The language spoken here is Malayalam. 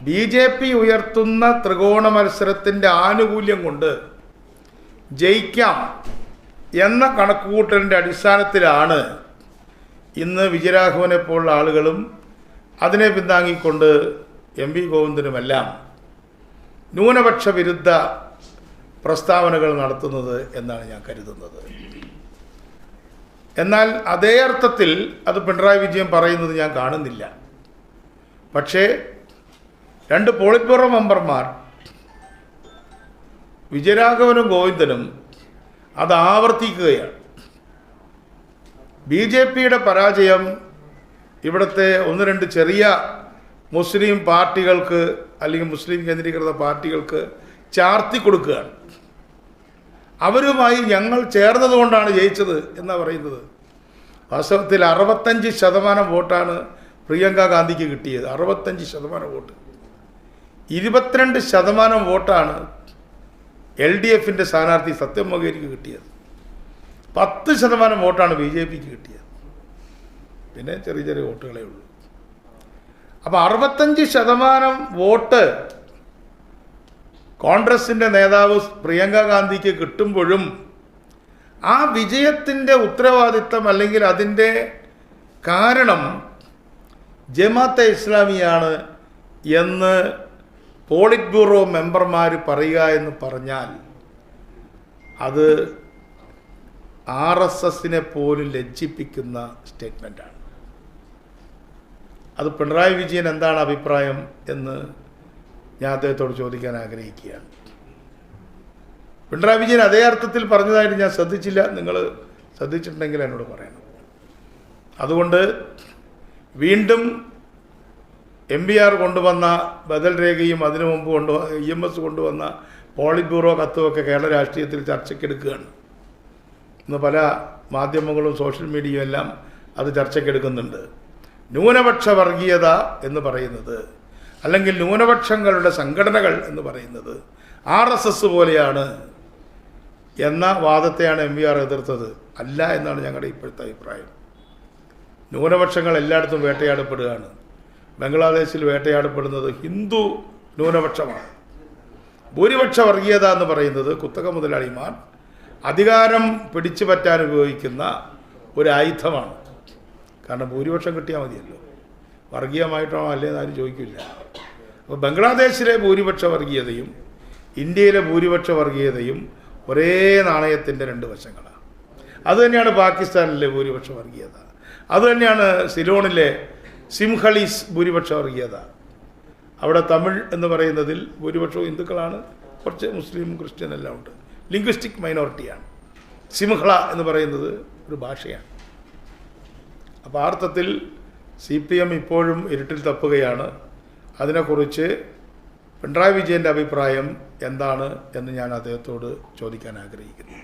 BJP ഉയർത്തുന്ന ത്രികോണ മത്സരത്തിൻ്റെ ആനുകൂല്യം കൊണ്ട് ജയിക്കാം എന്ന കണക്കുകൂട്ടലിൻ്റെ അടിസ്ഥാനത്തിലാണ് ഇന്ന് വിജയരാഘവനെ പോലുള്ള ആളുകളും അതിനെ പിന്താങ്ങിക്കൊണ്ട് MP ഗോവിന്ദനുമെല്ലാം ന്യൂനപക്ഷ വിരുദ്ധ പ്രസ്താവനകൾ നടത്തുന്നത് എന്നാണ് ഞാൻ കരുതുന്നത്. എന്നാൽ അതേ അർത്ഥത്തിൽ അത് പിണറായി വിജയൻ പറയുന്നത് ഞാൻ കാണുന്നില്ല. പക്ഷേ രണ്ട് പോളിറ്റ് ബ്യൂറോ മെമ്പർമാർ വിജയരാഘവനും ഗോവിന്ദനും അത് ആവർത്തിക്കുകയാണ്. BJPയുടെ പരാജയം ഇവിടുത്തെ ഒന്ന് രണ്ട് ചെറിയ മുസ്ലിം പാർട്ടികൾക്ക് അല്ലെങ്കിൽ മുസ്ലിം കേന്ദ്രീകൃത പാർട്ടികൾക്ക് ചാർത്തി കൊടുക്കുകയാണ്. അവരുമായി ഞങ്ങൾ ചേർന്നതുകൊണ്ടാണ് ജയിച്ചത് എന്നാണ് പറയുന്നത്. വാസ്തവത്തിൽ 65% വോട്ടാണ് പ്രിയങ്ക ഗാന്ധിക്ക് കിട്ടിയത്. 65% വോട്ട്. 22% വോട്ടാണ് LDFിൻ്റെ സ്ഥാനാർത്ഥി സത്യം മൊകേരിക്ക് കിട്ടിയത്. 10% വോട്ടാണ് BJPക്ക് കിട്ടിയത്. പിന്നെ ചെറിയ ചെറിയ വോട്ടുകളേ ഉള്ളൂ. അപ്പോൾ 65% വോട്ട് കോൺഗ്രസിൻ്റെ നേതാവ് പ്രിയങ്ക ഗാന്ധിക്ക് കിട്ടുമ്പോഴും ആ വിജയത്തിൻ്റെ ഉത്തരവാദിത്തം അല്ലെങ്കിൽ അതിൻ്റെ കാരണം ജമാഅത്തെ ഇസ്ലാമിയാണ് എന്ന് പോളിറ്റ് ബ്യൂറോ മെമ്പർമാർ പറയുക എന്ന് പറഞ്ഞാൽ അത് RSSനെ പോലും ലജ്ജിപ്പിക്കുന്ന സ്റ്റേറ്റ്മെൻറ്റാണ്. അത് പിണറായി വിജയൻ എന്താണ് അഭിപ്രായം എന്ന് ഞാൻ അദ്ദേഹത്തോട് ചോദിക്കാൻ ആഗ്രഹിക്കുകയാണ്. പിണറായി വിജയൻ അതേ അർത്ഥത്തിൽ പറഞ്ഞതായിട്ട് ഞാൻ ശ്രദ്ധിച്ചില്ല. നിങ്ങൾ ശ്രദ്ധിച്ചിട്ടുണ്ടെങ്കിൽ എന്നോട് പറയണം. അതുകൊണ്ട് വീണ്ടും MBR കൊണ്ടുവന്ന ബദൽ രേഖയും അതിനു മുമ്പ് EMS കൊണ്ടുവന്ന പോളിറ്റ് ബ്യൂറോ കത്തുമൊക്കെ കേരള രാഷ്ട്രീയത്തിൽ ചർച്ചയ്ക്കെടുക്കുകയാണ്. ഇന്ന് പല മാധ്യമങ്ങളും സോഷ്യൽ മീഡിയയും എല്ലാം അത് ചർച്ചയ്ക്കെടുക്കുന്നുണ്ട്. ന്യൂനപക്ഷ വർഗീയത എന്ന് പറയുന്നത് അല്ലെങ്കിൽ ന്യൂനപക്ഷങ്ങളുടെ സംഘടനകൾ എന്ന് പറയുന്നത് RSS പോലെയാണ് എന്ന വാദത്തെയാണ് MBR എതിർത്തത്. അല്ല എന്നാണ് ഞങ്ങളുടെ ഇപ്പോഴത്തെ അഭിപ്രായം. ന്യൂനപക്ഷങ്ങൾ എല്ലായിടത്തും വേട്ടയാടപ്പെടുകയാണ്. ബംഗ്ലാദേശിൽ വേട്ടയാടപ്പെടുന്നത് ഹിന്ദു ന്യൂനപക്ഷമാണ്. ഭൂരിപക്ഷ വർഗീയത എന്ന് പറയുന്നത് കുത്തക മുതലാളിമാർ അധികാരം പിടിച്ചു പറ്റാൻ ഉപയോഗിക്കുന്ന ഒരു ആയുധമാണ്. കാരണം ഭൂരിപക്ഷം കിട്ടിയാൽ മതിയല്ലോ. വർഗീയമായിട്ടാണോ അല്ലേന്ന് ആരും ചോദിക്കില്ല. അപ്പോൾ ബംഗ്ലാദേശിലെ ഭൂരിപക്ഷ വർഗീയതയും ഇന്ത്യയിലെ ഭൂരിപക്ഷ വർഗീയതയും ഒരേ നാണയത്തിൻ്റെ രണ്ട് വശങ്ങളാണ്. അതുതന്നെയാണ് പാകിസ്ഥാനിലെ ഭൂരിപക്ഷ വർഗീയത. അതുതന്നെയാണ് സിലോണിലെ സിംഹളീസ് ഭൂരിപക്ഷ വർഗീയത. അവിടെ തമിഴ് എന്ന് പറയുന്നതിൽ ഭൂരിപക്ഷവും ഹിന്ദുക്കളാണ്, കുറച്ച് മുസ്ലിം ക്രിസ്ത്യൻ എല്ലാം ഉണ്ട്. ലിംഗ്വിസ്റ്റിക് മൈനോറിറ്റിയാണ്. സിംഹള എന്ന് പറയുന്നത് ഒരു ഭാഷയാണ്. അപ്പോൾ ആ അർത്ഥത്തിൽ CPM ഇപ്പോഴും ഇരുട്ടിൽ തപ്പുകയാണ്. അതിനെക്കുറിച്ച് പിണറായി വിജയൻ്റെ അഭിപ്രായം എന്താണ് എന്ന് ഞാൻ അദ്ദേഹത്തോട് ചോദിക്കാൻ ആഗ്രഹിക്കുന്നു.